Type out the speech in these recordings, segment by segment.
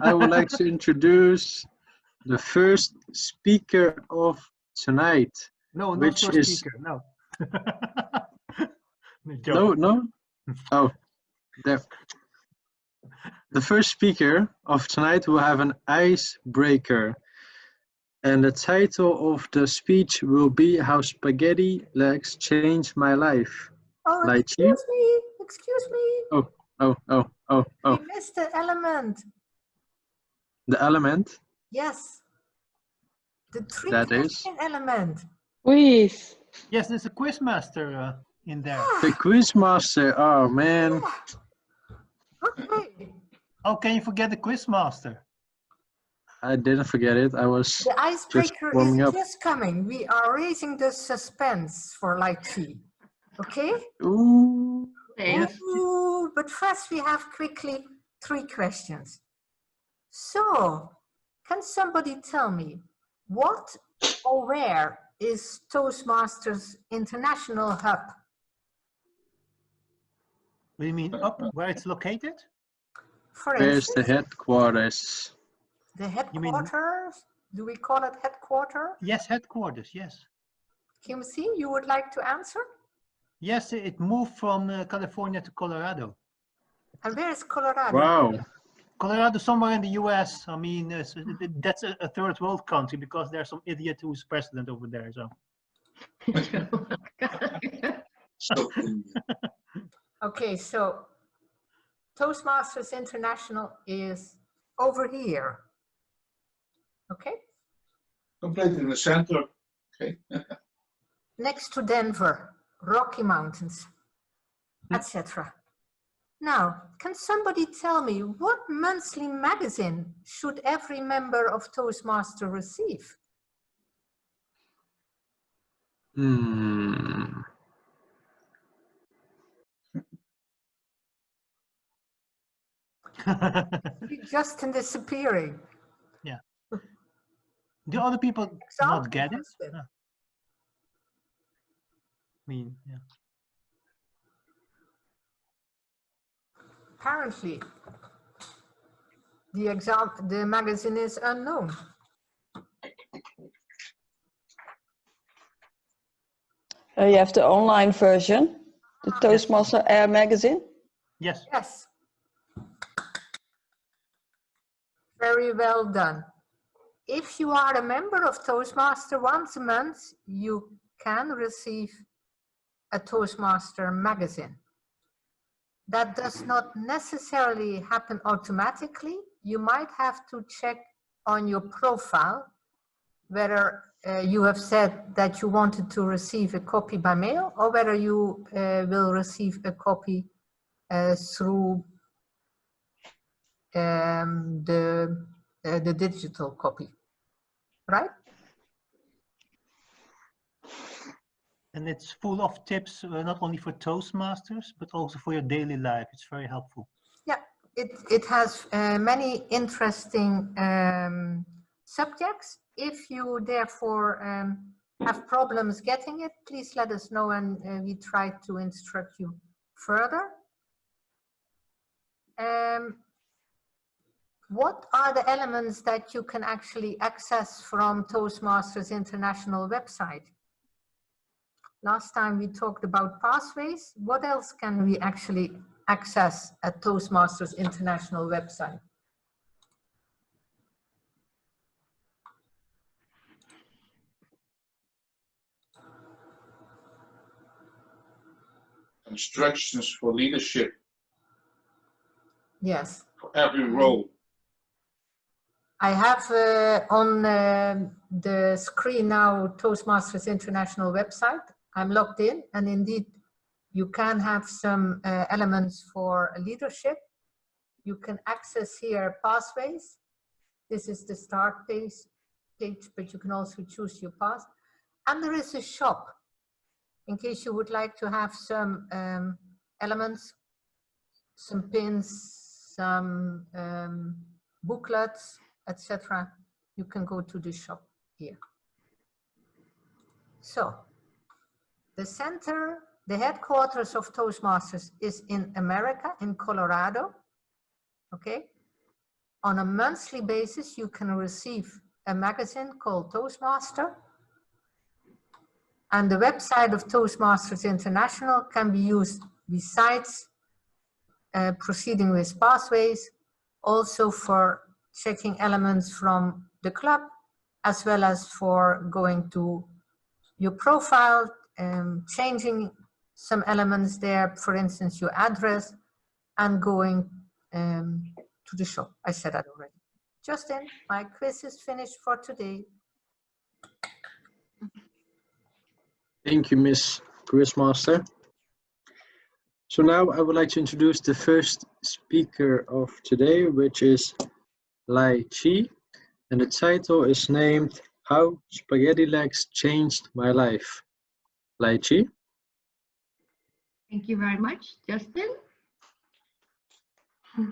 I would like to introduce the first speaker of tonight. No, which not first is speaker. No. no. Oh, the first speaker of tonight will have an icebreaker, and the title of the speech will be "How Spaghetti Legs Changed My Life." Oh, Lai Chee? excuse me. Oh. We missed the element. The element. Yes. The three That question element. Quiz. Yes, there's a quizmaster in there. The quizmaster. Oh man. Okay. How can you forget the quizmaster? I didn't forget it. I was The icebreaker just warming is up. just coming. We are raising the suspense for Lai Chee. Okay? Ooh. Yes. Ooh, but first we have quickly 3 questions. So, can somebody tell me what or where is Toastmasters International Hub? What do you mean up? Where it's located? For Where's the instance, headquarters? the You mean- headquarters? Do we call it headquarter? Yes, headquarters, yes. Kim C, you would like to answer? Yes, it moved from California to Colorado. And where is Colorado? Wow. Colorado, somewhere in the US. I mean, that's a third world country because there's some idiot who's president over there. So. Okay, so Toastmasters International is over here. Okay? Completely in the center. Okay. Next to Denver, Rocky Mountains, etc. Now, can somebody tell me what monthly magazine should every member of Toastmaster receive? Justin disappearing. Yeah. Do other people not get it? No. I mean, yeah. Apparently, the magazine is unknown. You have the online version, the Toastmaster Air magazine. Yes. Yes. Very well done. If you are a member of Toastmaster once a month, you can receive a Toastmaster magazine. That does not necessarily happen automatically. You might have to check on your profile whether you have said that you wanted to receive a copy by mail or whether you will receive a copy through the digital copy, right? And it's full of tips, not only for Toastmasters, but also for your daily life. It's very helpful. Yeah, it has many interesting subjects. If you therefore have problems getting it, please let us know and we try to instruct you further. What are the elements that you can actually access from Toastmasters International website? Last time we talked about pathways. What else can we actually access at Toastmasters International website? Instructions for leadership. Yes. For every role. I have on the screen now Toastmasters International website. I'm logged in, and indeed you can have some elements for leadership. You can access here pathways. This is the start page, but you can also choose your path. And there is a shop in case you would like to have some elements, some pins, some booklets, etc. You can go to the shop here. So the center, the headquarters of Toastmasters is in America, in Colorado. Okay. on a monthly basis, you can receive a magazine called Toastmaster. And the website of Toastmasters International can be used besides proceeding with pathways, also for checking elements from the club, as well as for going to your profile, changing some elements there, for instance, your address, and going to the shop. I said that already. Justin, my quiz is finished for today. Thank you, Miss Quizmaster. So now I would like to introduce the first speaker of today, which is Lai Chee, and the title is named How Spaghetti Legs Changed My Life. Lai Chee. Thank you very much, Justin.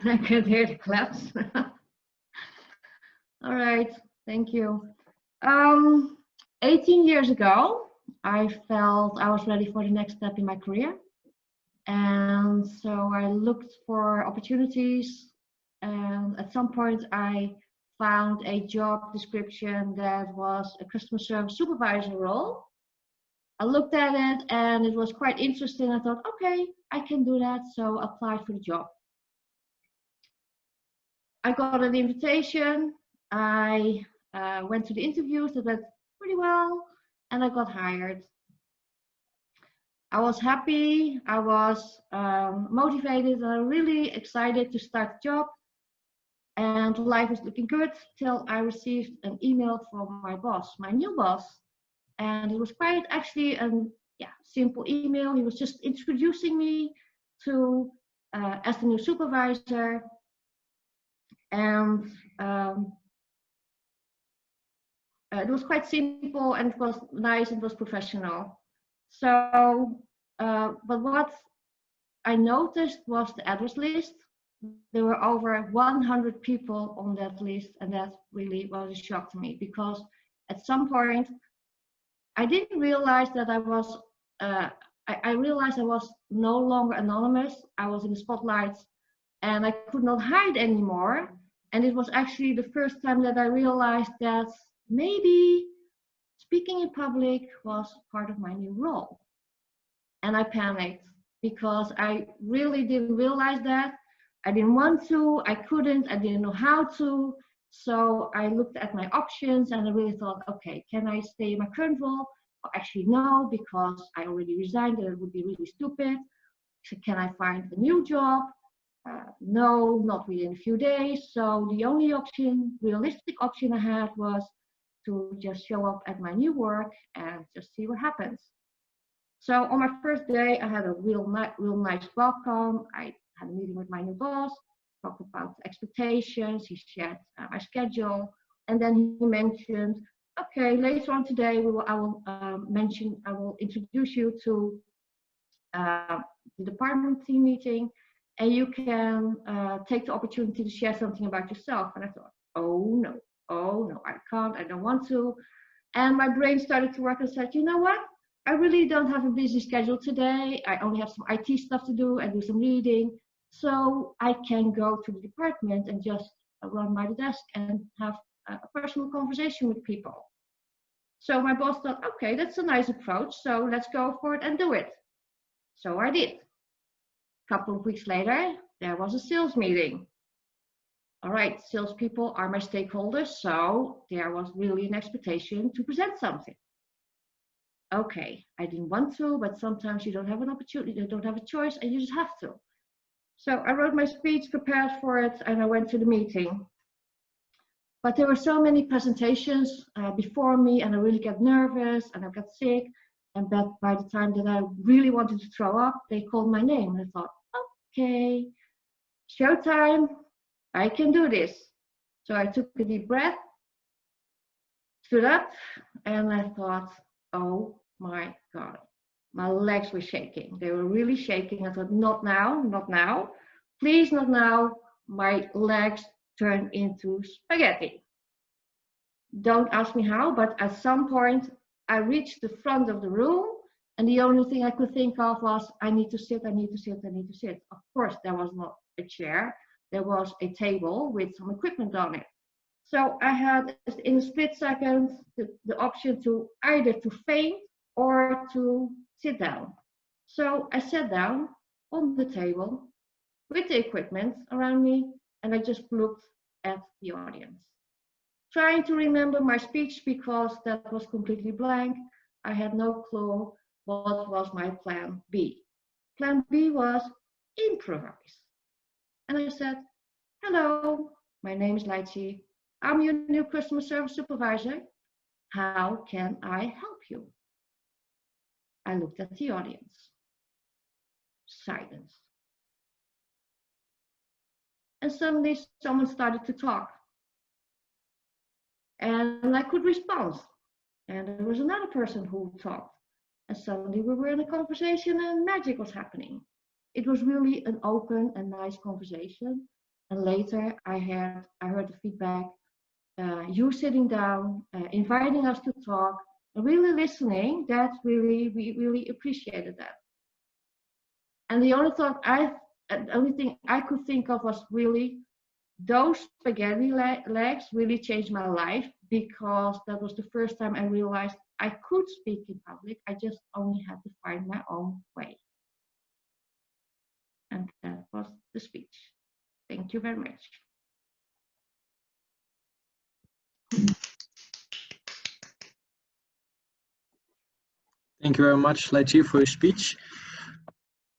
I can hear the claps. All right, thank you. 18 years ago, I felt I was ready for the next step in my career. And so I looked for opportunities, and at some point I found a job description that was a customer service supervisor role. I looked at it and it was quite interesting. I thought, okay, I can do that. So I applied for the job. I got an invitation. I went to the interviews that went pretty well, and I got hired. I was happy, I was motivated, and really excited to start the job. And life was looking good till I received an email from my boss, my new boss. And it was quite actually a simple email. He was just introducing me to as the new supervisor. And it was quite simple, and it was nice, it was professional. So, but what I noticed was the address list. There were over 100 people on that list, and that really was a shock to me, because at some point I didn't realize that I was, I realized I was no longer anonymous. I was in the spotlight and I could not hide anymore. And it was actually the first time that I realized that maybe speaking in public was part of my new role. And I panicked because I really didn't realize that. I didn't want to, I couldn't, I didn't know how to. So I looked at my options and I really thought, okay, can I stay in my current role? Well, actually, no, because I already resigned and it would be really stupid. So can I find a new job? No, not within a few days. So the only option, realistic option I had was to just show up at my new work and just see what happens. So on my first day, I had a real nice welcome. I had a meeting with my new boss, talked about expectations. He shared my schedule, and then he mentioned, okay, later on today, I will introduce you to the department team meeting, and you can take the opportunity to share something about yourself. And I thought, oh no, I can't, I don't want to. And my brain started to work and said, you know what? I really don't have a busy schedule today. I only have some IT stuff to do and do some reading. So I can go to the department and just run by the desk and have a personal conversation with people. So my boss thought, okay, that's a nice approach. So let's go for it and do it. So I did. A couple of weeks later, there was a sales meeting. All right, salespeople are my stakeholders. So there was really an expectation to present something. Okay, I didn't want to, but sometimes you don't have an opportunity, you don't have a choice, and you just have to. So I wrote my speech, prepared for it, and I went to the meeting. But there were so many presentations before me, and I really got nervous, and I got sick. And by the time that I really wanted to throw up, they called my name. And I thought, okay, showtime, I can do this. So I took a deep breath, stood up, and I thought, oh my God, my legs were shaking. They were really shaking. I thought, not now, not now. Please, not now. My legs turned into spaghetti. Don't ask me how, but at some point, I reached the front of the room, and the only thing I could think of was, I need to sit, I need to sit, I need to sit. Of course, there was not a chair. there was a table with some equipment on it. So I had, in a split second, the option to either to faint or to sit down. So I sat down on the table with the equipment around me, and I just looked at the audience, trying to remember my speech because that was completely blank. I had no clue what was my plan B. Plan B was improvise. And I said, hello, my name is Lai Chee. I'm your new customer service supervisor. How can I help you? I looked at the audience. Silence. And suddenly someone started to talk. And I could respond. And there was another person who talked. And suddenly we were in a conversation and magic was happening. It was really an open and nice conversation. And later I heard the feedback, you sitting down, inviting us to talk, and really listening. We really appreciated that. And the only thing I could think of was really those spaghetti legs really changed my life, because that was the first time I realized I could speak in public. I just only had to find my own way. And that was the speech. Thank you very much. Thank you very much, Lai Chee, for your speech.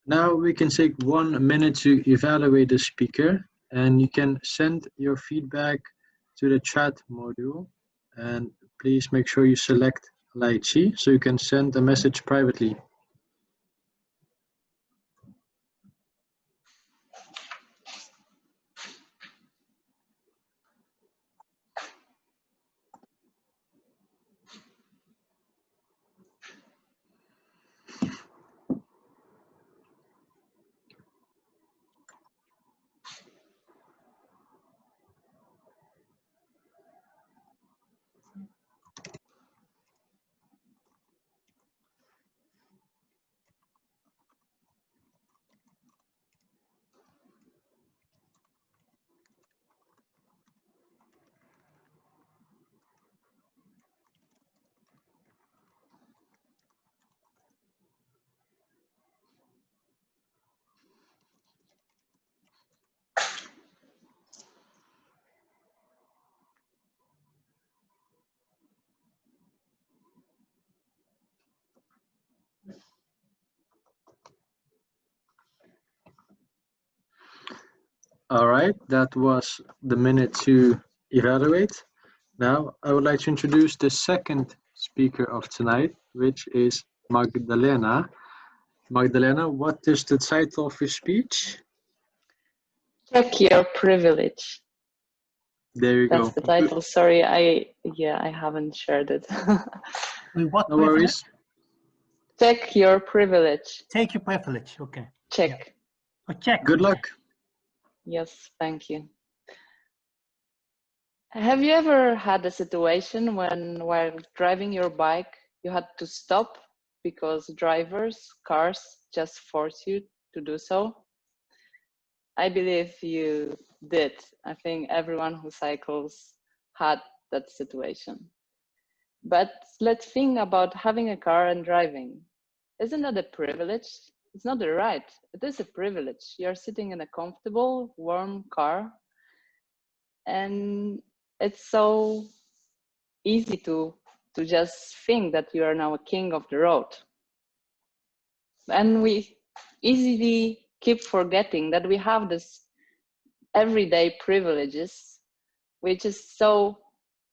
Now we can take 1 minute to evaluate the speaker, and you can send your feedback to the chat module. And please make sure you select Lai Chee so you can send a message privately. All right, that was the minute to evaluate. Now I would like to introduce the second speaker of tonight, which is Magdalena. Magdalena, what is the title of your speech? Check your privilege. There you go. That's the title. Sorry, I haven't shared it. What No worries. Check your privilege. Take your privilege. Okay. Check. Yeah. Oh, check. Good luck. Yes, thank you. Have you ever had a situation when, while driving your bike, you had to stop because cars just force you to do so? I believe you did. I think everyone who cycles had that situation. But let's think about having a car and driving. Isn't that a privilege? It's not a right. It is a privilege. You're sitting in a comfortable, warm car, and it's so easy to just think that you are now a king of the road. And we easily keep forgetting that we have this everyday privileges, which is so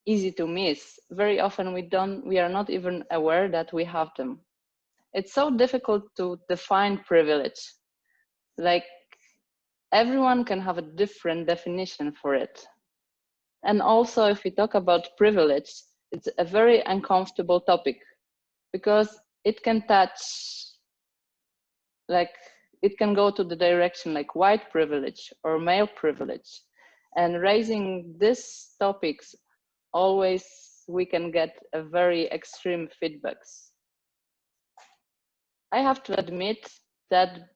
easy to miss. Very often we are not even aware that we have them. It's so difficult to define privilege. Like, everyone can have a different definition for it. And also, if we talk about privilege, it's a very uncomfortable topic, because it can touch, like, it can go to the direction like white privilege or male privilege. And raising these topics, always we can get a very extreme feedbacks. I have to admit that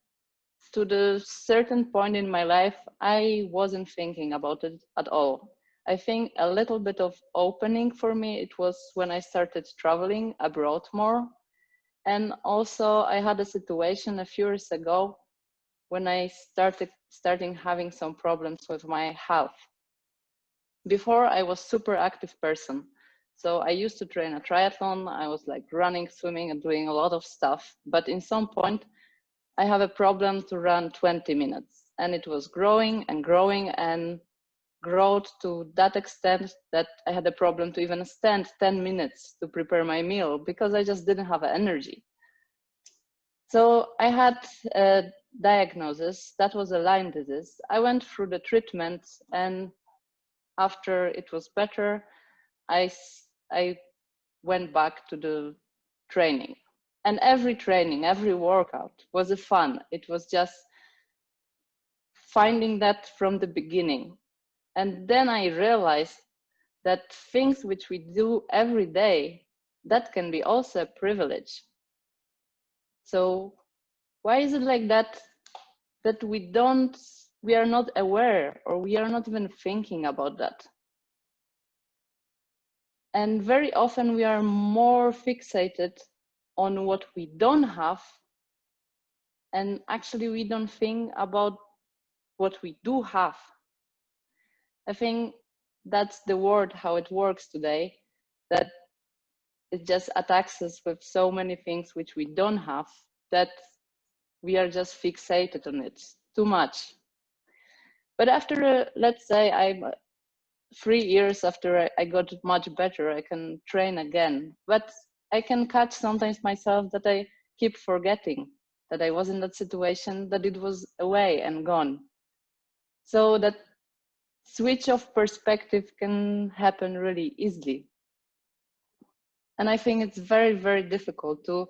to the certain point in my life, I wasn't thinking about it at all. I think a little bit of opening for me, it was when I started traveling abroad more. And also I had a situation a few years ago when I starting having some problems with my health. Before I was super active person. So I used to train a triathlon. I was like running, swimming and doing a lot of stuff. But in some point, I have a problem to run 20 minutes, and it was growing and growing and growth to that extent that I had a problem to even stand 10 minutes to prepare my meal because I just didn't have energy. So I had a diagnosis that was a Lyme disease. I went through the treatment, and after it was better, I went back to the training. And every training, every workout was a fun. It was just finding that from the beginning. And then I realized that things which we do every day, that can be also a privilege. So why is it like that, that we are not aware, or we are not even thinking about that? And very often we are more fixated on what we don't have, and actually we don't think about what we do have. I think that's the word, how it works today, that it just attacks us with so many things which we don't have, that we are just fixated on it too much. But after, let's say, I'm 3 years after I got much better, I can train again. But I can catch sometimes myself that I keep forgetting that I was in that situation, that it was away and gone. So that switch of perspective can happen really easily. And I think it's very, very difficult to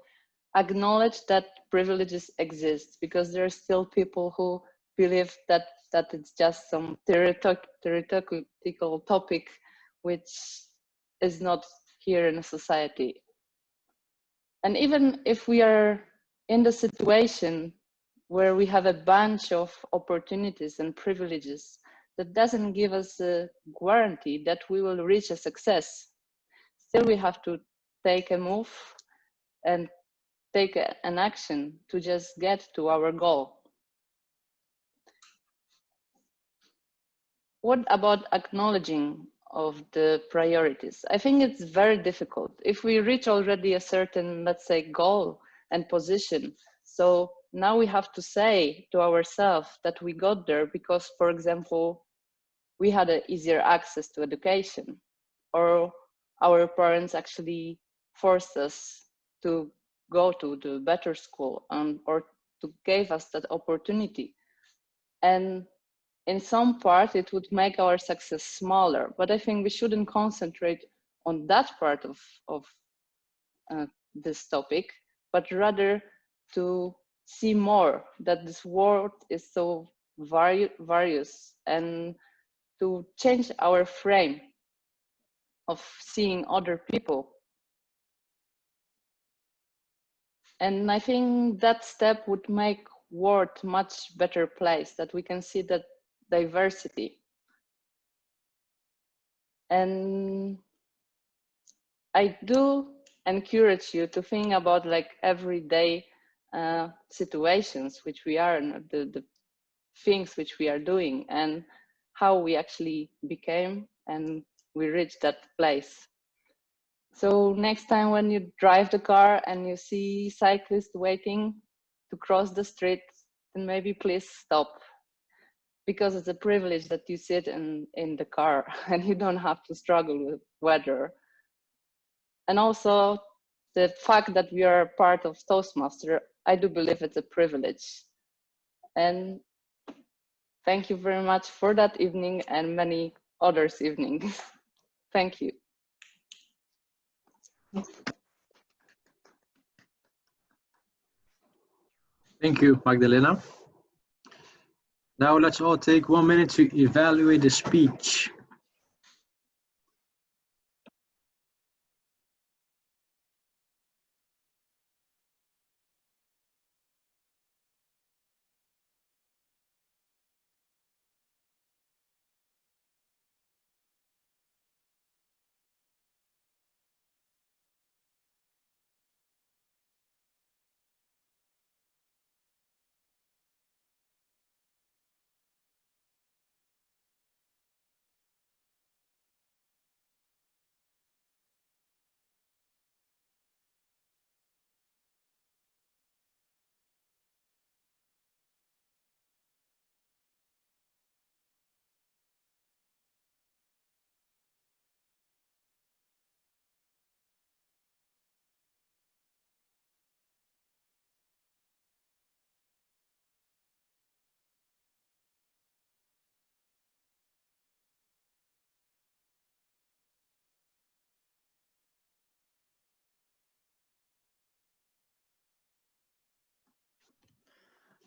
acknowledge that privileges exist, because there are still people who believe that it's just some theoretical topic which is not here in a society. And even if we are in the situation where we have a bunch of opportunities and privileges, that doesn't give us a guarantee that we will reach a success. Still, we have to take a move and take an action to just get to our goal. What about acknowledging of the priorities? I think it's very difficult. If we reach already a certain, let's say, goal and position, so now we have to say to ourselves that we got there because, for example, we had an easier access to education, or our parents actually forced us to go to the better school, or to give us that opportunity. And in some part, it would make our success smaller, but I think we shouldn't concentrate on that part of this topic, but rather to see more that this world is so various, and to change our frame of seeing other people. And I think that step would make world much better place, that we can see that diversity. And I do encourage you to think about like everyday situations which we are in, the things which we are doing, and how we actually became and we reached that place. So next time when you drive the car and you see cyclists waiting to cross the street, then maybe please stop, because it's a privilege that you sit in the car and you don't have to struggle with weather. And also the fact that we are part of Toastmasters, I do believe it's a privilege. And thank you very much for that evening and many others evenings. Thank you. Thank you, Magdalena. Now let's all take 1 minute to evaluate the speech.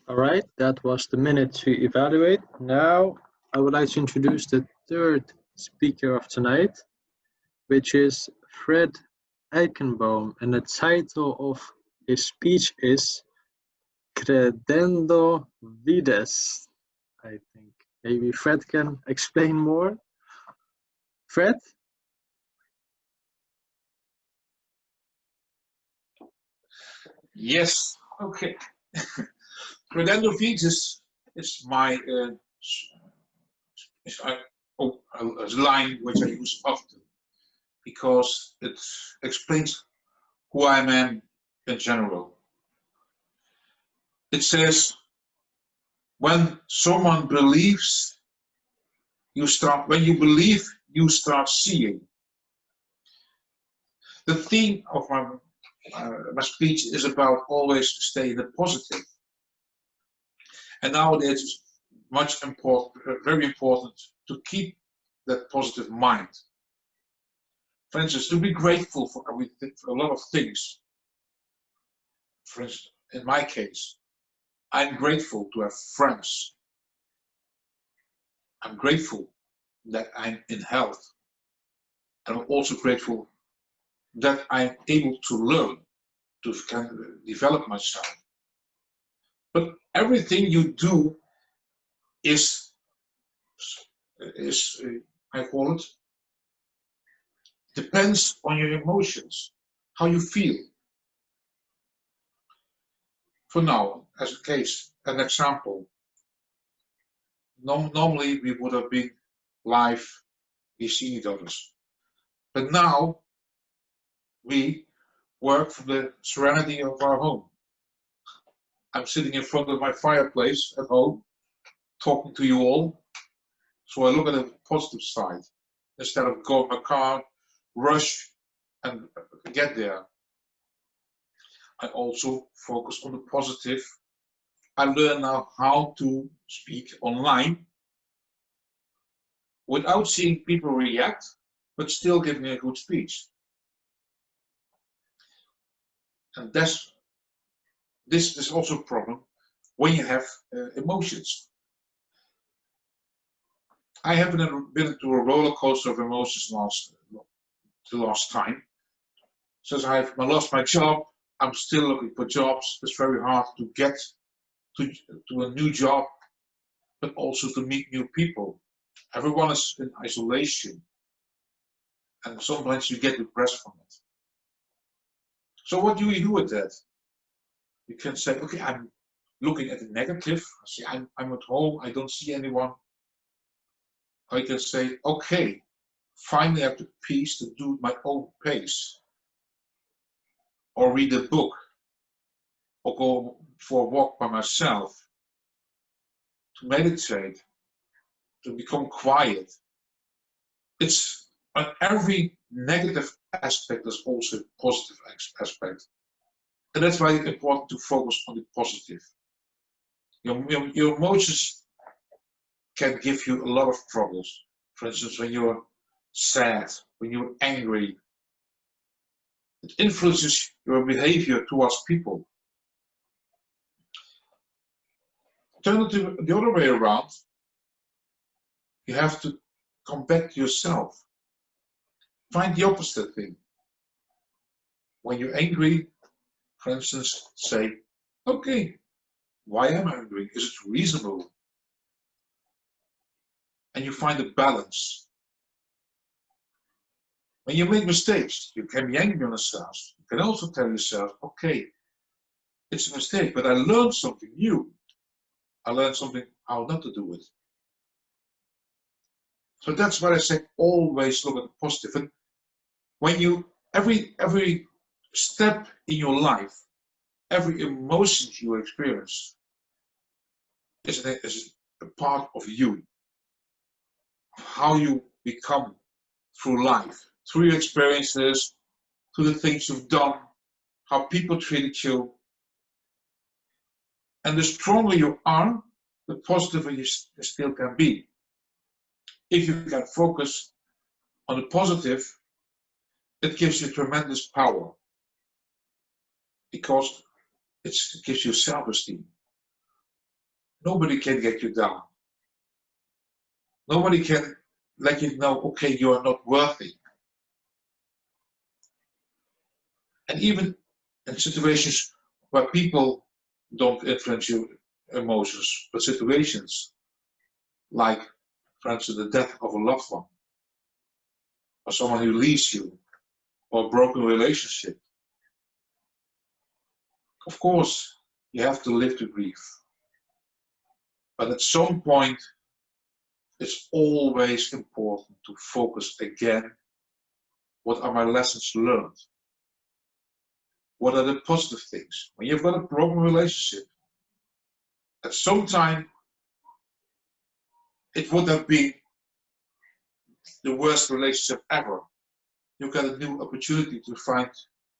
All right, that was the minute to evaluate. Now I would like to introduce the third speaker of tonight, which is Fred Eichenbaum, and the title of his speech is Credendo Vides. I think maybe Fred can explain more. Fred? Yes, okay. Credendo Vides is my a line which I use often because it explains who I am in general. It says, when someone believes, when you believe, you start seeing. The theme of my speech is about always stay in the positive. And nowadays it's very important to keep that positive mind. For instance, to be grateful for everything, for a lot of things. For instance, in my case, I'm grateful to have friends. I'm grateful that I'm in health. And I'm also grateful that I'm able to learn, to develop myself. But everything you do is I call it, depends on your emotions, how you feel. For now, as a case, an example, normally we would have been live, we see each other. But now we work from the serenity of our home. I'm sitting in front of my fireplace at home, talking to you all. So I look at the positive side instead of go in my car, rush and get there. I also focus on the positive. I learn now how to speak online without seeing people react, but still giving a good speech. And this is also a problem when you have emotions. I haven't been to a roller coaster of emotions the last time. Since I lost my job, I'm still looking for jobs. It's very hard to get to a new job, but also to meet new people. Everyone is in isolation, and sometimes you get depressed from it. So what do you do with that? You can say, okay, I'm looking at the negative. See, I'm at home, I don't see anyone. I can say, okay, finally I have the peace to do it my own pace. Or read a book, or go for a walk by myself, to meditate, to become quiet. It's on every negative aspect, there's also a positive aspect. And that's why it's important to focus on the positive. Your emotions can give you a lot of troubles. For instance, when you're sad, when you're angry, it influences your behavior towards people. Turn it to the other way around. You have to come back to yourself. Find the opposite thing. When you're angry, for instance, say, okay, why am I angry? Is it reasonable? And you find a balance. When you make mistakes, you can be angry on yourself. You can also tell yourself, okay, it's a mistake, but I learned something new. I learned something how not to do it. So that's why I say always look at the positive. And when you, every step in your life, every emotion you experience is a part of you. How you become through life, through your experiences, through the things you've done, how people treated you. And the stronger you are, the positiver you still can be. If you can focus on the positive, it gives you tremendous power because it gives you self-esteem. Nobody can get you down. Nobody can let you know, okay, you are not worthy. And even in situations where people don't influence your emotions, but situations like, for instance, the death of a loved one, or someone who leaves you, or a broken relationship. Of course, you have to live the grief. But at some point, it's always important to focus again. What are my lessons learned? What are the positive things? When you've got a broken relationship, at some time, it would have been the worst relationship ever. You get a new opportunity to find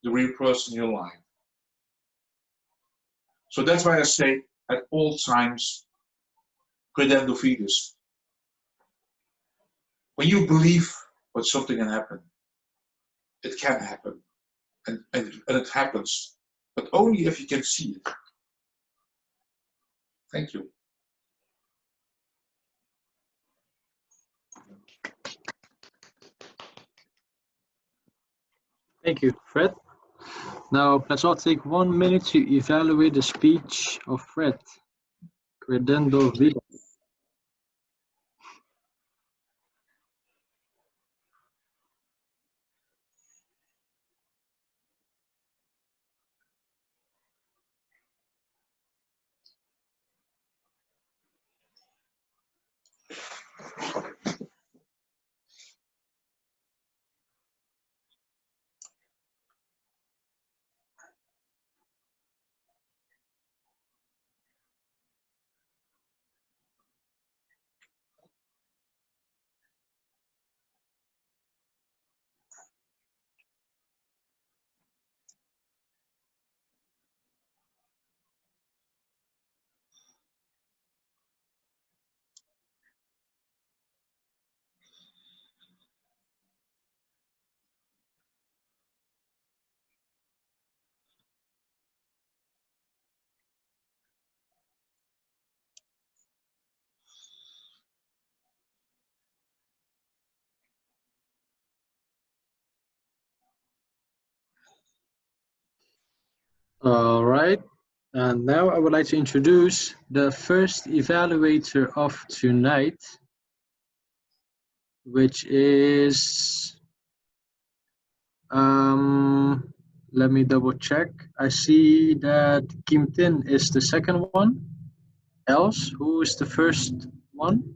the real person in your life. So that's why I say at all times, Credendo Vides. When you believe that something can happen, it can happen. And it happens. But only if you can see it. Thank you. Thank you, Fred. Now, let's all take 1 minute to evaluate the speech of Fred. Credendo Vides. All right, and now I would like to introduce the first evaluator of tonight, which is, let me double check. I see that Kim Tin is the second one. Else, who is the first one?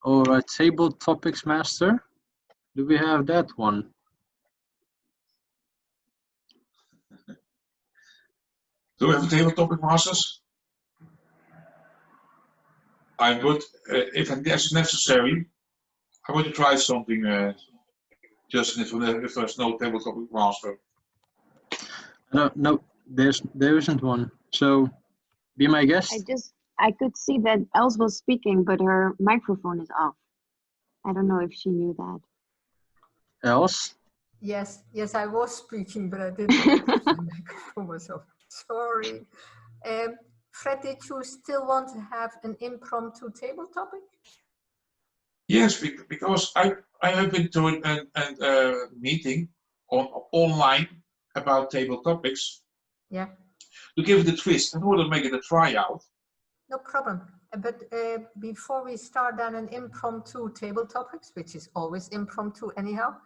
All right, table topics master. Do we have that one? Do we have a table topic masters? I would, if it's necessary, I would try something, just if there's no table topic master. No, there isn't one. So, be my guest. I could see that Els was speaking, but her microphone is off. I don't know if she knew that. Else? Yes, I was speaking, but I didn't notice the microphone was off. Sorry. Fred, did you still want to have an impromptu table topic? Yes, because I have been to a meeting online about table topics. Yeah. To give it a twist, in order to make it a tryout. No problem. But before we start on an impromptu table topics, which is always impromptu anyhow,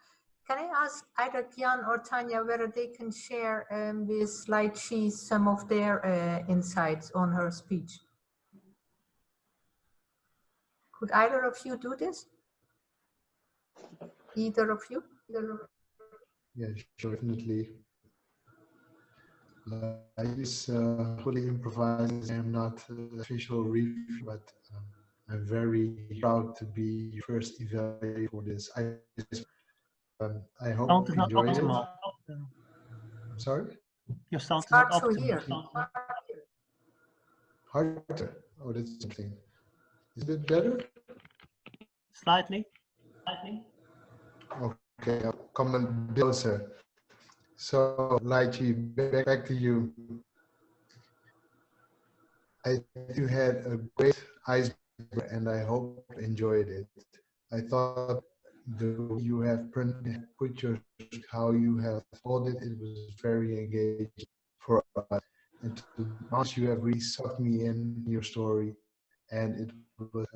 can I ask either Jan or Tanya whether they can share with Lai Chee some of their insights on her speech? Could either of you do this? Either of you? Yeah, sure, definitely. I is fully improvised. I am not official review, but I'm very proud to be your first evaluator for this. I hope Sound you is not enjoyed it. optimal. I'm sorry? Your sound is Hard not to hear. optimal. Harder. Oh, that's something. Is it better? Slightly. Okay, I'll comment closer. So, Lai Chee, back to you. I think you had a great icebreaker, and I hope you enjoyed it. I thought the way you have put your how you have told it, it was very engaging for us. And to be honest, you have really sucked me in your story, and it was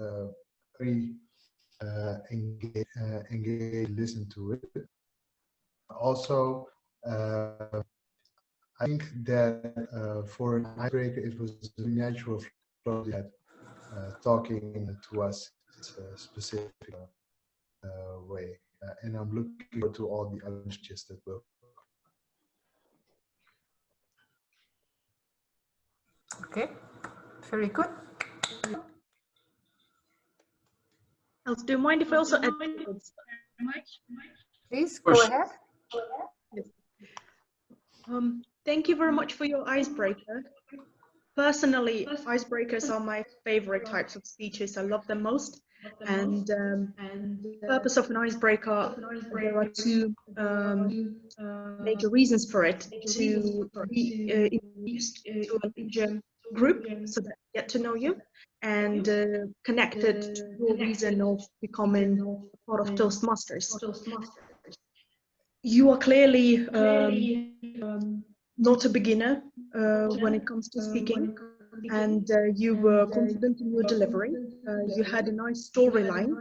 very engaged to listen to it. Also, I think that for an icebreaker, it was a natural flow that talking to us in a specific way. And I'm looking forward to all the other messages that will. Okay, very good. Els, do you mind if I also add? Please go ahead. Thank you very much for your icebreaker. Personally, icebreakers are my favorite types of speeches. I love them most. And the purpose of an icebreaker, there are two major reasons for it: to be introduced to a larger group so that they get to know you, and connected to your reason of becoming a part of Toastmasters. You are clearly not a beginner when it comes to speaking, and you were confident in your delivery. You had a nice storyline.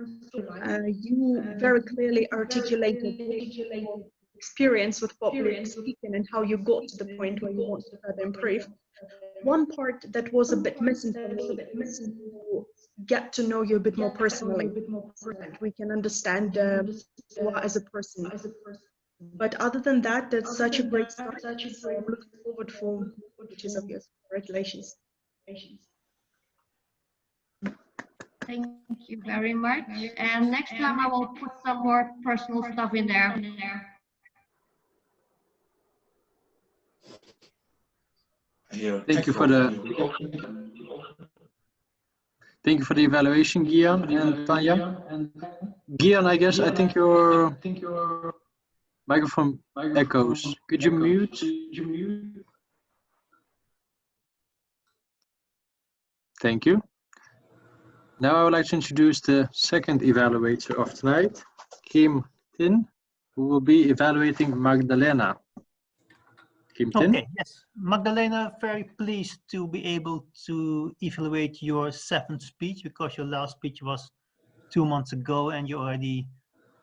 You very clearly articulated your experience with public speaking and how you got to the point where you want to further improve. One part that was a bit missing for me is to get to know you a bit more personally, so that we can understand you are as a person. But other than that, that's such a great start. So I'm looking forward for pictures of yours. Congratulations. Thank you very much. And next time I will put some more personal stuff in there. Thank you for the evaluation, Gian and Tanya. Gian, I guess I think your microphone echoes. Could you mute? Thank you. Now I would like to introduce the second evaluator of tonight, Kim Tin, who will be evaluating Magdalena. Kim Tin. Okay, yes. Magdalena, very pleased to be able to evaluate your seventh speech, because your last speech was 2 months ago and you already,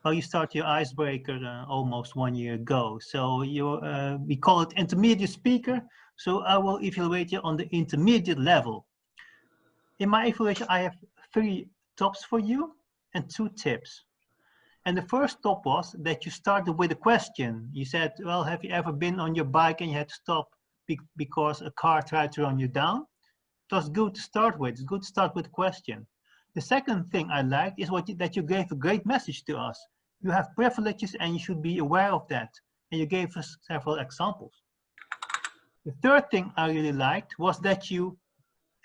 well, you started your icebreaker almost 1 year ago. So you're, we call it intermediate speaker. So I will evaluate you on the intermediate level. In my evaluation, I have 3 tops for you and 2 tips. And the first top was that you started with a question. You said, well, have you ever been on your bike and you had to stop because a car tried to run you down? It was good to start with. It's good to start with a question. The second thing I liked is that you gave a great message to us. You have privileges and you should be aware of that. And you gave us several examples. The third thing I really liked was that you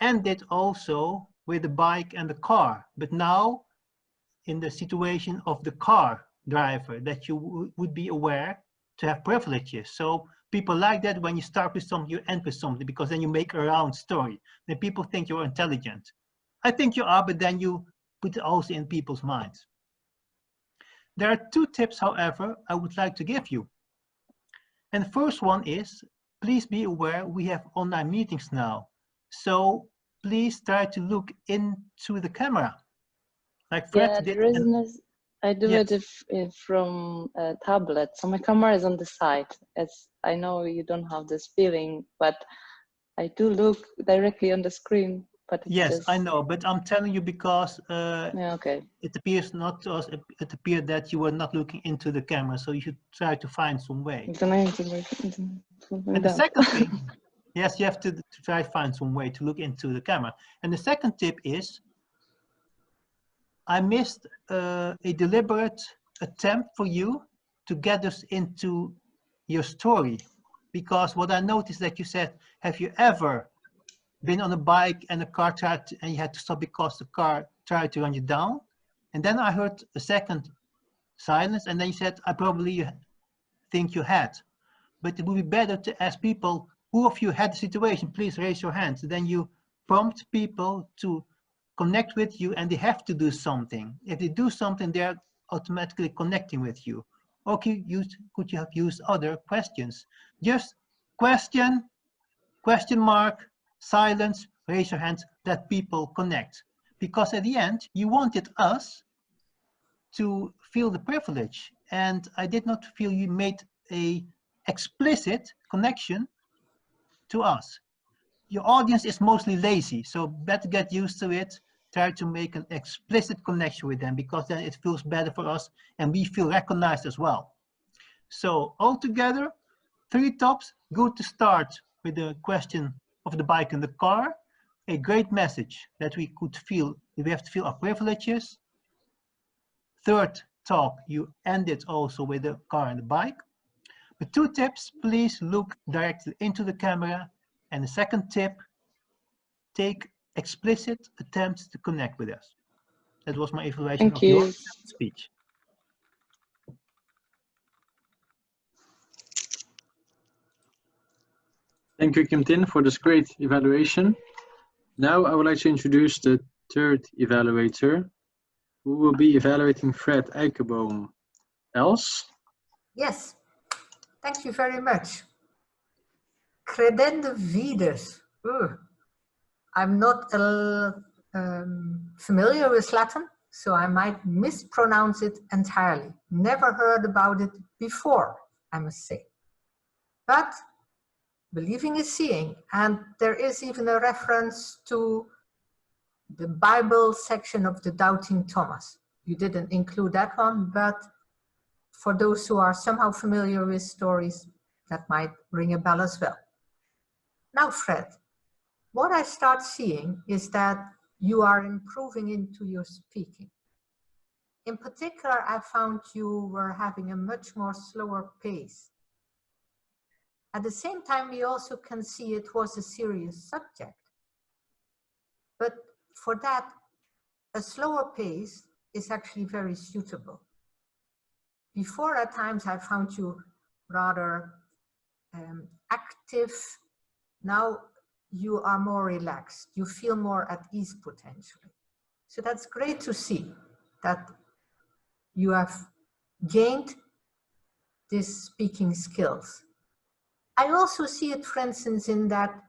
ended also with the bike and the car, but now in the situation of the car driver, that you would be aware to have privileges. So people like that when you start with something, you end with something, because then you make a round story. Then people think you're intelligent. I think you are, but then you put it also in people's minds. There are 2 tips, however, I would like to give you. And the first one is, please be aware we have online meetings now. So please try to look into the camera. Like Fred did. I do Yes. it from a tablet, so my camera is on the side. I know you don't have this feeling, but I do look directly on the screen. But it's Yes, just... I know, but I'm telling you because yeah, okay. It appears not to us. It appeared that you were not looking into the camera, so you should try to find some way. And the second thing, yes, you have to try to find some way to look into the camera. And the second tip is, I missed a deliberate attempt for you to get us into your story, because what I noticed that you said, have you ever been on a bike and a car tried and you had to stop because the car tried to run you down? And then I heard a second silence, and then you said, I probably think you had. But it would be better to ask people, who of you had the situation? Please raise your hands. Then you prompt people to connect with you, and they have to do something. If they do something, they're automatically connecting with you. Or could you have used other questions? Just question, question mark, silence, raise your hands, let people connect. Because at the end, you wanted us to feel the privilege. And I did not feel you made a explicit connection to us. Your audience is mostly lazy, so better get used to it. Try to make an explicit connection with them, because then it feels better for us and we feel recognized as well. So altogether, 3 tops, good to start with the question of the bike and the car. A great message that we could feel, we have to feel our privileges. 3rd top, you ended also with the car and the bike. The 2 tips, please look directly into the camera. And the 2nd tip, take explicit attempts to connect with us. That was my evaluation Thank of your you. speech. Thank you, Kim Tin, for this great evaluation. Now I would like to introduce the 3rd evaluator, who will be evaluating Fred Eikenboom. Els? Yes, thank you very much. Credendo Vides. I'm not familiar with Latin, so I might mispronounce it entirely. Never heard about it before, I must say. But believing is seeing, and there is even a reference to the Bible section of the Doubting Thomas. You didn't include that one, but for those who are somehow familiar with stories, that might ring a bell as well. Now, Fred, what I start seeing is that you are improving into your speaking. In particular, I found you were having a much more slower pace. At the same time, we also can see it was a serious subject. But for that, a slower pace is actually very suitable. Before, at times, I found you rather active. Now you are more relaxed. You feel more at ease potentially. So that's great to see that you have gained these speaking skills. I also see it, for instance, in that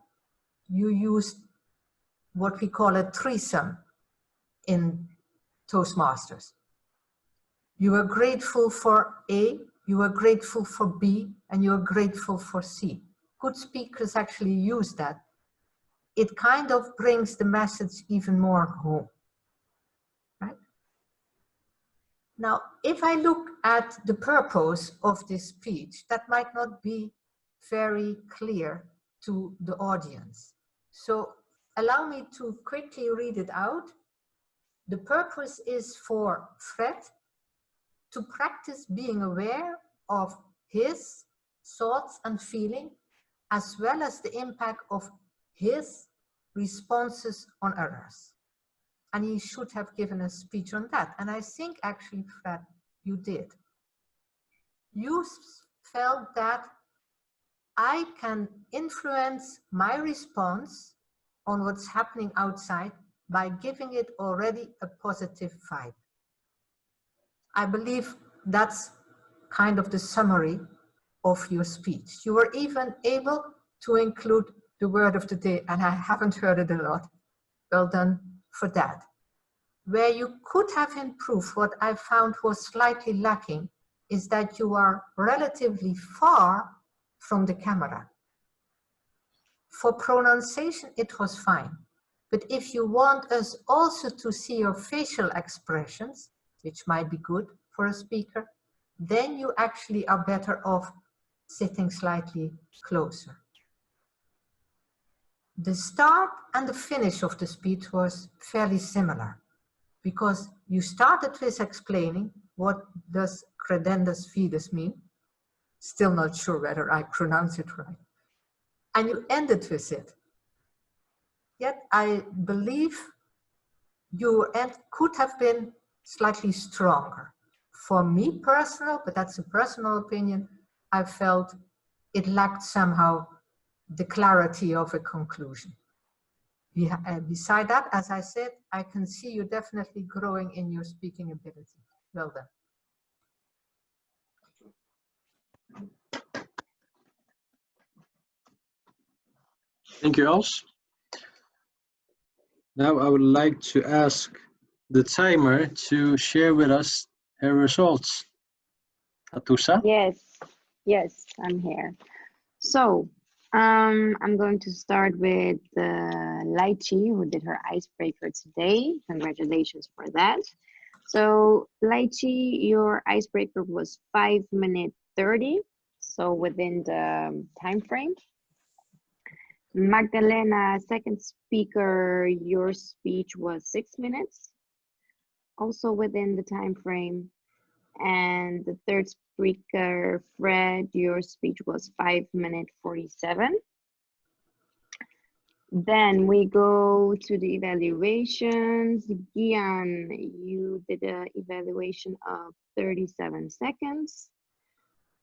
you used what we call a threesome in Toastmasters. You were grateful for A, you were grateful for B, and you were grateful for C. Good speakers actually use that. It kind of brings the message even more home, right? Now, if I look at the purpose of this speech, that might not be very clear to the audience. So allow me to quickly read it out. The purpose is for Fred to practice being aware of his thoughts and feelings, as well as the impact of his responses on others. And he should have given a speech on that. And I think actually, Fred, you did. You felt that I can influence my response on what's happening outside by giving it already a positive vibe. I believe that's kind of the summary of your speech. You were even able to include the word of the day, and I haven't heard it a lot. Well done for that. Where you could have improved, what I found was slightly lacking, is that you are relatively far from the camera. For pronunciation, it was fine. But if you want us also to see your facial expressions, which might be good for a speaker, then you actually are better off sitting slightly closer. The start and the finish of the speech was fairly similar, because you started with explaining what does Credendo Vides mean. Still not sure whether I pronounce it right. And you ended with it. Yet I believe your end could have been slightly stronger. for me personal, but that's a personal opinion, I felt it lacked somehow the clarity of a conclusion. Beside that, as I said, I can see you definitely growing in your speaking ability. Well done. Thank you, Els. Now I would like to ask the timer to share with us her results. Atusa? Yes, I'm here. So, I'm going to start with Lai Chee, who did her icebreaker today. Congratulations for that. So, Lai Chee, your icebreaker was 5 minutes 30, so within the time frame. Magdalena, second speaker, your speech was 6 minutes, also within the time frame. And the third speaker, Fred, your speech was 5 minutes 47. Then we go to the evaluations. Gian, you did an evaluation of 37 seconds.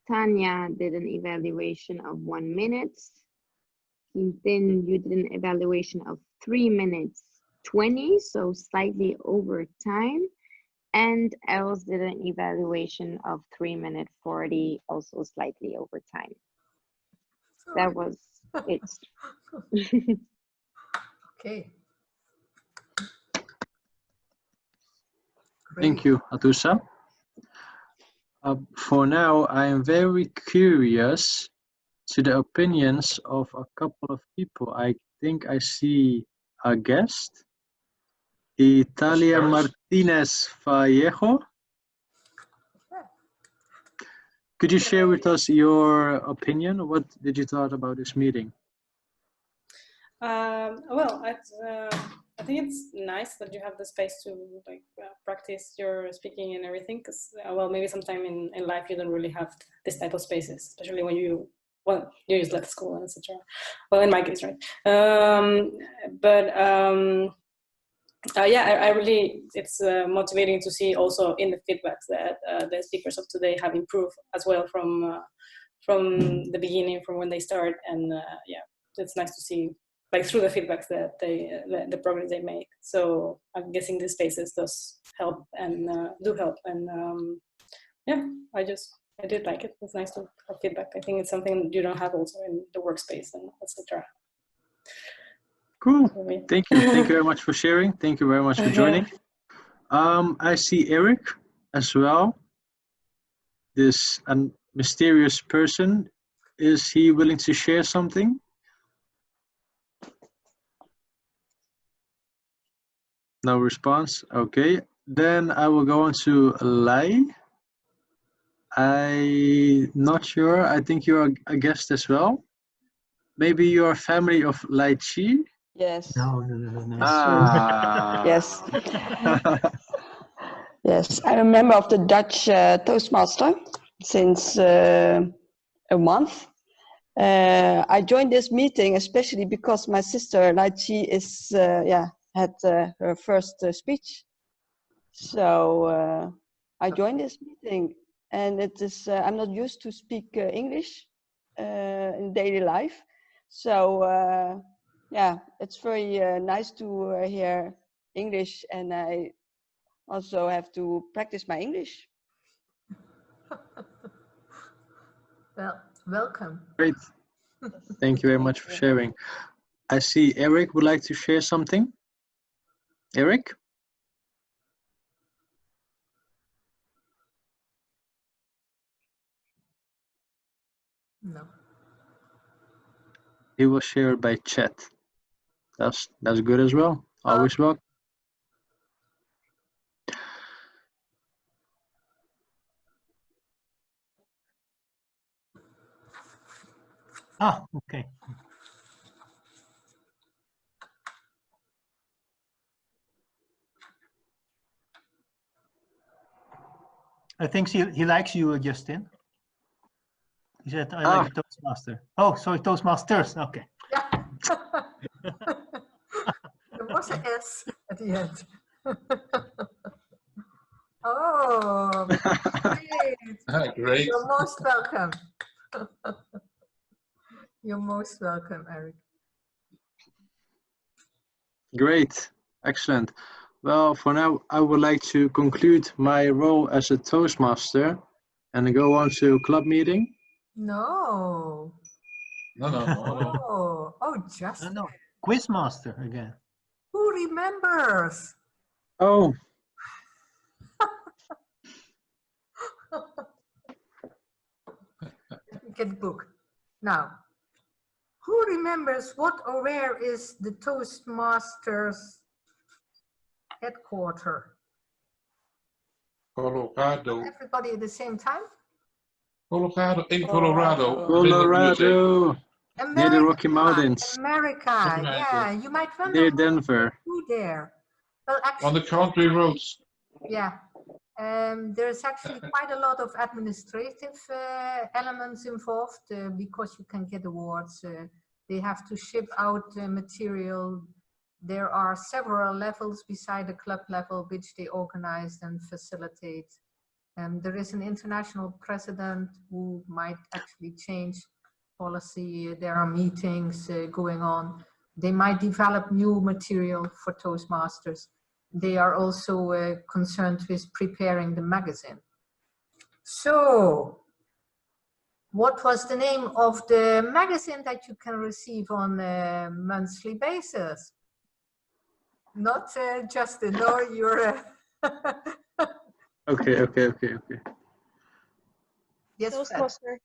Tanya did an evaluation of 1 minute. Then you did an evaluation of 3 minutes 20, so slightly over time. And Els did an evaluation of 3 minutes 40, also slightly over time. That was it. Okay. Thank you, Atusa. For now, I am very curious to the opinions of a couple of people. I think I see a guest, Italia Martinez Vallejo. Could you share with us your opinion? What did you thought about this meeting? Well, I think it's nice that you have the space to practice your speaking and everything, because well, maybe sometime in life you don't really have this type of spaces, especially when you just left school and etc. Well, in my case, right? Yeah, I really, it's motivating to see also in the feedbacks that the speakers of today have improved as well from the beginning, from when they start, and yeah, it's nice to see like through the feedbacks that the progress they make. So I'm guessing these spaces does help and do help, and yeah, I did like it. It's nice to have feedback. I think it's something you don't have also in the workspace and etc. Cool. Thank you. Thank you very much for sharing. Thank you very much for joining. I see Eric as well. This mysterious person. Is he willing to share something? No response. Okay. Then I will go on to Lai. I'm not sure. I think you're a guest as well. Maybe you're a family of Lai Chee? Yes. No. Ah. Yes. Yes, I'm a member of the Dutch Toastmaster since a month. I joined this meeting especially because my sister Lai Chee is had her first speech. So I joined this meeting, and it is I'm not used to speak English in daily life. So yeah, it's very nice to hear English, and I also have to practice my English. Well, welcome. Great. Thank you very much for sharing. I see Eric would like to share something. Eric? No. He will share by chat. That's good as well. Always welcome. Ah, okay. I think he likes you, Justin. He said, I like a Toastmaster. Oh, sorry, Toastmasters. Okay. Yeah. There was an S at the end. Oh, Oh, great. Great. You're most welcome. You're most welcome, Eric. Great, excellent. Well, for now, I would like to conclude my role as a Toastmaster and go on to club meeting. No. No. Oh, just No, Quizmaster again. who remembers? Oh, Get the book. Now, who remembers what or where is the Toastmasters headquarters? Colorado. Everybody at the same time? Colorado. In Colorado. Colorado, near the Rocky America, Mountains, America. Yeah, you might wonder near Denver. who there. Well, On the actually, country roads. yeah. There's actually quite a lot of administrative elements involved because you can get awards. They have to ship out material. There are several levels beside the club level which they organize and facilitate. There is an international president who might actually change policy. There are meetings going on. They might develop new material for Toastmasters. They are also concerned with preparing the magazine. So, what was the name of the magazine that you can receive on a monthly basis? Not Justin, no, you're... Okay. Yes, Toastmaster.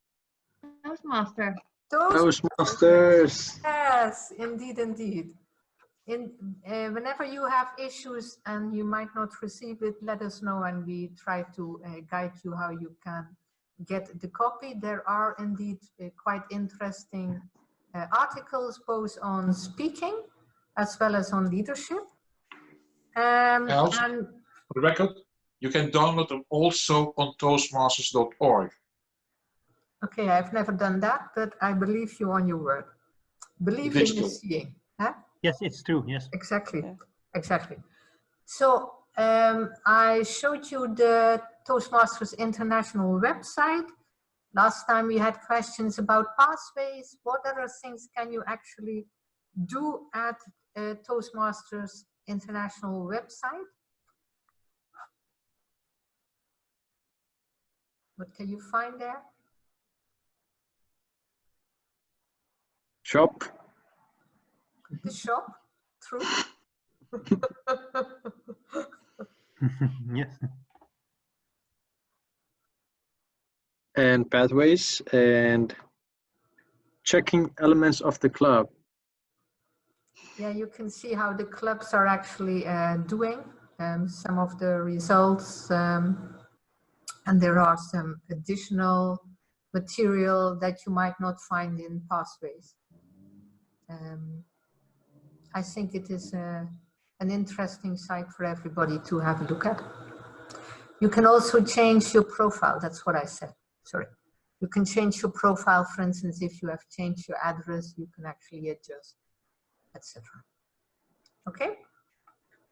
Toastmaster. Toastmasters. Yes, indeed. Whenever you have issues and you might not receive it, let us know and we try to guide you how you can get the copy. There are indeed quite interesting articles both on speaking as well as on leadership. And And for the record, you can download them also on toastmasters.org. okay, I've never done that, but I believe you on your word. Believe in the seeing. Huh? Yes, it's true. Yes. Exactly. So I showed you the Toastmasters International website. Last time we had questions about pathways. What other things can you actually do at Toastmasters International website? What can you find there? Shop. The shop, true. Yes. And pathways and checking elements of the club. Yeah, you can see how the clubs are actually doing, some of the results, and there are some additional material that you might not find in pathways. I think it is an interesting site for everybody to have a look at. You can also change your profile. That's what I said. Sorry. You can change your profile. For instance, if you have changed your address, you can actually adjust, etc. Okay.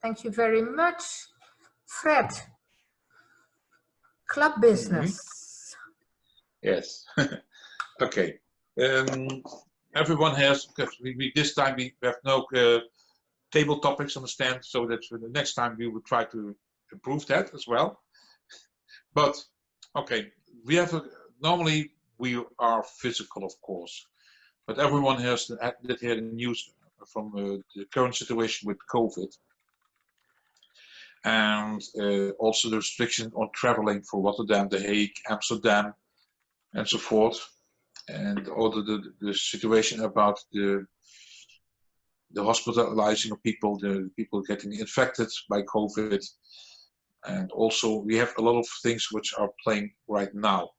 Thank you very much. Fred, club business. Yes. Okay. Everyone has, because this time we have no table topics on the stand, so that for the next time we will try to improve that as well. But okay, we have normally we are physical, of course, but everyone has to hear the news from the current situation with COVID, and also the restriction on traveling for Rotterdam, The Hague, Amsterdam, and so forth. And also the situation about the hospitalizing of people, the people getting infected by COVID. And also we have a lot of things which are playing right now.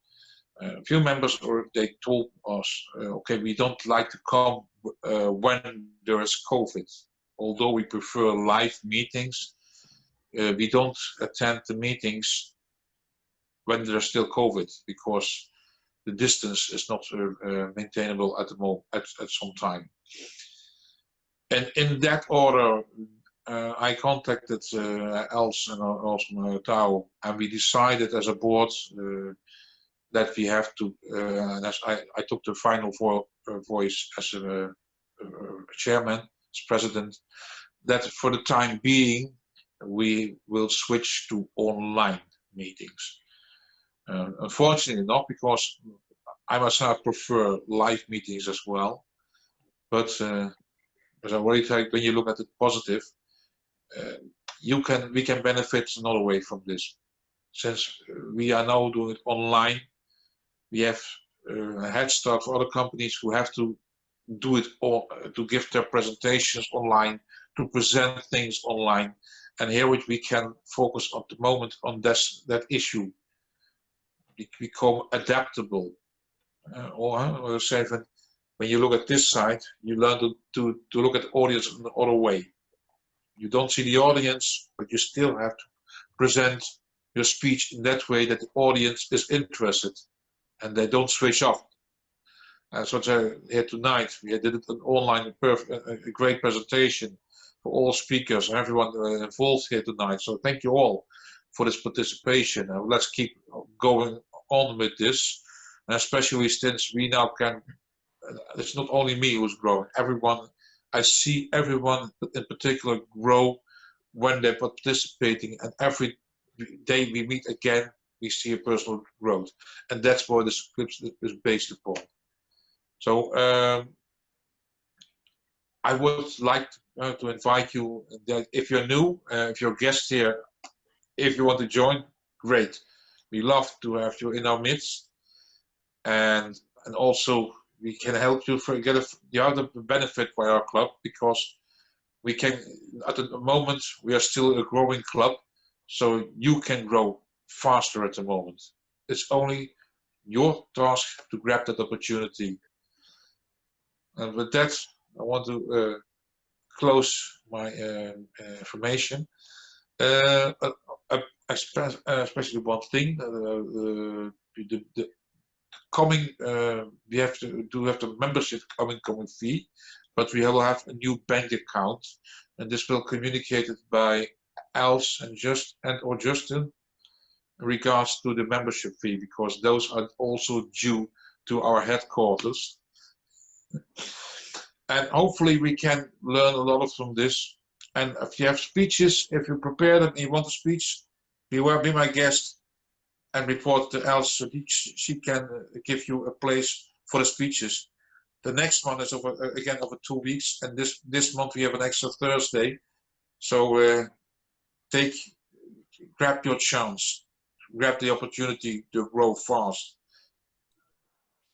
A few members, they told us, okay, we don't like to come when there is COVID. Although we prefer live meetings, we don't attend the meetings when there's still COVID, because the distance is not maintainable at the moment, at some time. And in that order, I contacted Els and also Tao, and we decided as a board that we have to, and as I took the final voice as a chairman, as president, that for the time being, we will switch to online meetings. Unfortunately not, because I myself prefer live meetings as well. But as I already said, when you look at it positive, we can benefit another way from this. Since we are now doing it online, we have a head start for other companies who have to do it all, to give their presentations online, to present things online, and here we can focus at the moment on that issue. We become adaptable. Or say when you look at this side, you learn to look at the audience in another way. You don't see the audience, but you still have to present your speech in that way that the audience is interested and they don't switch off. So here tonight, we did it an online, a great presentation for all speakers and everyone involved here tonight. So thank you all for this participation. Let's keep going on with this, and especially since we now can, it's not only me who's growing, everyone, I see everyone in particular grow when they're participating, and every day we meet again, we see a personal growth, and that's what the script is based upon. So I would like to invite you that if you're new, if you're a guest here, if you want to join, great. We love to have you in our midst, and also we can help you get the other benefit by our club, because we can, at the moment, we are still a growing club, so you can grow faster at the moment. It's only your task to grab that opportunity. And with that, I want to close my information. Especially one thing, the coming, we have to have the membership coming fee, but we will have a new bank account, and this will communicated by Els and Justin in regards to the membership fee, because those are also due to our headquarters. And hopefully we can learn a lot from this. And if you have speeches, if you prepare them and you want a speech, be my guest and report to Els, so she can give you a place for the speeches. The next one is again over 2 weeks, and this month we have an extra Thursday. So grab your chance, grab the opportunity to grow fast.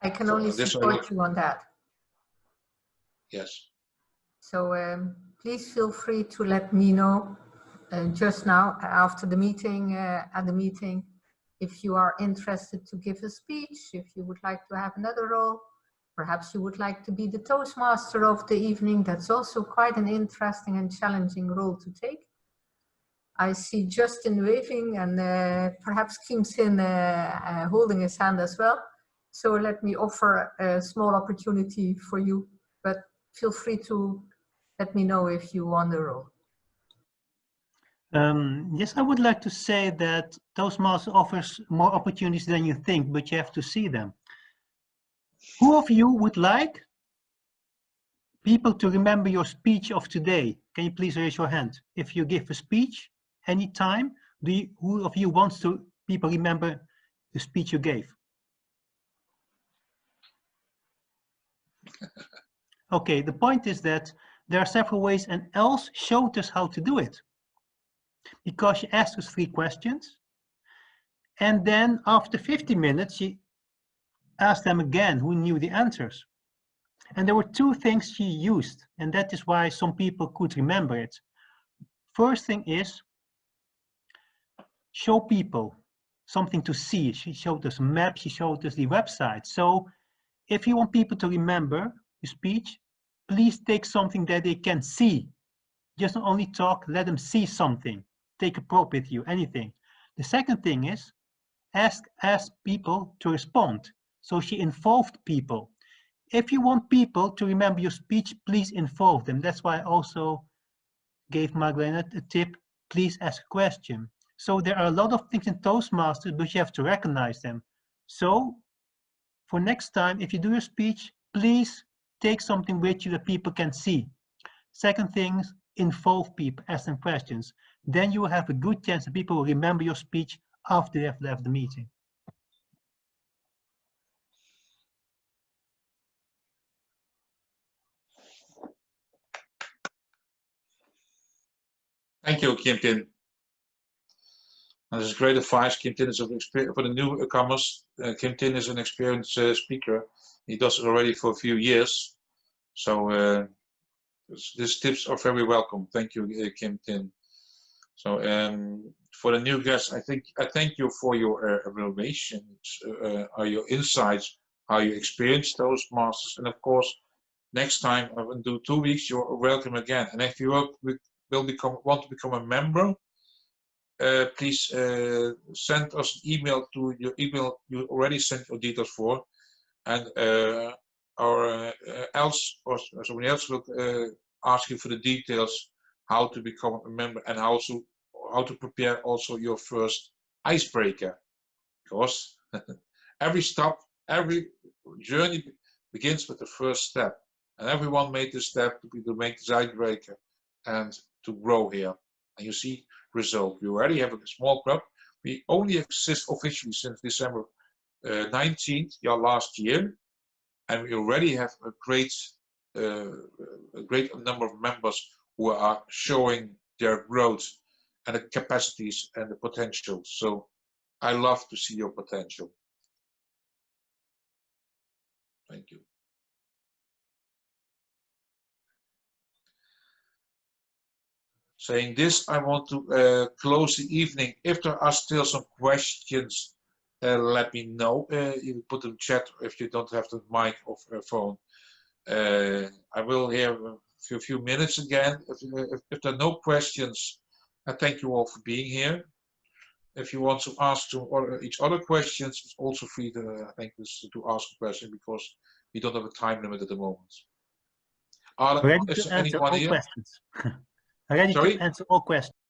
I can only support you on that. Yes. So please feel free to let me know just now after the meeting, at the meeting, if you are interested to give a speech, if you would like to have another role, perhaps you would like to be the Toastmaster of the evening. That's also quite an interesting and challenging role to take. I see Justin waving, and perhaps Kim Sin holding his hand as well. So let me offer a small opportunity for you, but feel free to let me know if you want the role. Yes, I would like to say that Toastmasters offers more opportunities than you think, but you have to see them. Who of you would like people to remember your speech of today? Can you please raise your hand? If you give a speech anytime, who of you wants to people remember the speech you gave? Okay, the point is that there are several ways, and Els showed us how to do it. Because she asked us 3 questions, and then after 50 minutes, she asked them again who knew the answers. And there were 2 things she used, and that is why some people could remember it. First thing is, show people something to see. She showed us a map, she showed us the website. So if you want people to remember your speech, please take something that they can see. Just not only talk, let them see something. Take a prop with you, anything. The second thing is, ask people to respond. So she involved people. If you want people to remember your speech, please involve them. That's why I also gave Magdalena a tip, please ask a question. So there are a lot of things in Toastmasters, but you have to recognize them. So for next time, if you do your speech, please take something with you that people can see. Second thing, involve people, ask them questions. Then you will have a good chance that people will remember your speech after they have left the meeting. Thank you, Kim Tin. This is great advice. Kim Tin is for the newcomers. Kim Tin is an experienced speaker. He does it already for a few years. So these tips are very welcome. Thank you, Kim Tin. So for the new guests, I thank you for your evaluations, your insights, how you experience Toastmasters, and of course, next time I will do 2 weeks. You're welcome again. And if you want to become a member, please send us an email to your email you already sent your details for, and somebody else will ask you for the details how to become a member and how to prepare also your first icebreaker, because every journey begins with the first step, and everyone made this step to make this icebreaker and to grow here. And you see result. We already have a small club. We only exist officially since December 19th, last year, and we already have a great number of members who are showing their growth and the capacities and the potential. So I love to see your potential. Thank you. Saying this, I want to close the evening. If there are still some questions, let me know. You put in chat if you don't have the mic or phone. I will have a few minutes again. If there are no questions, I thank you all for being here. If you want to ask each other questions, it's also free to ask a question, because we don't have a time limit at the moment. Ready to answer all questions. Ready to answer all questions.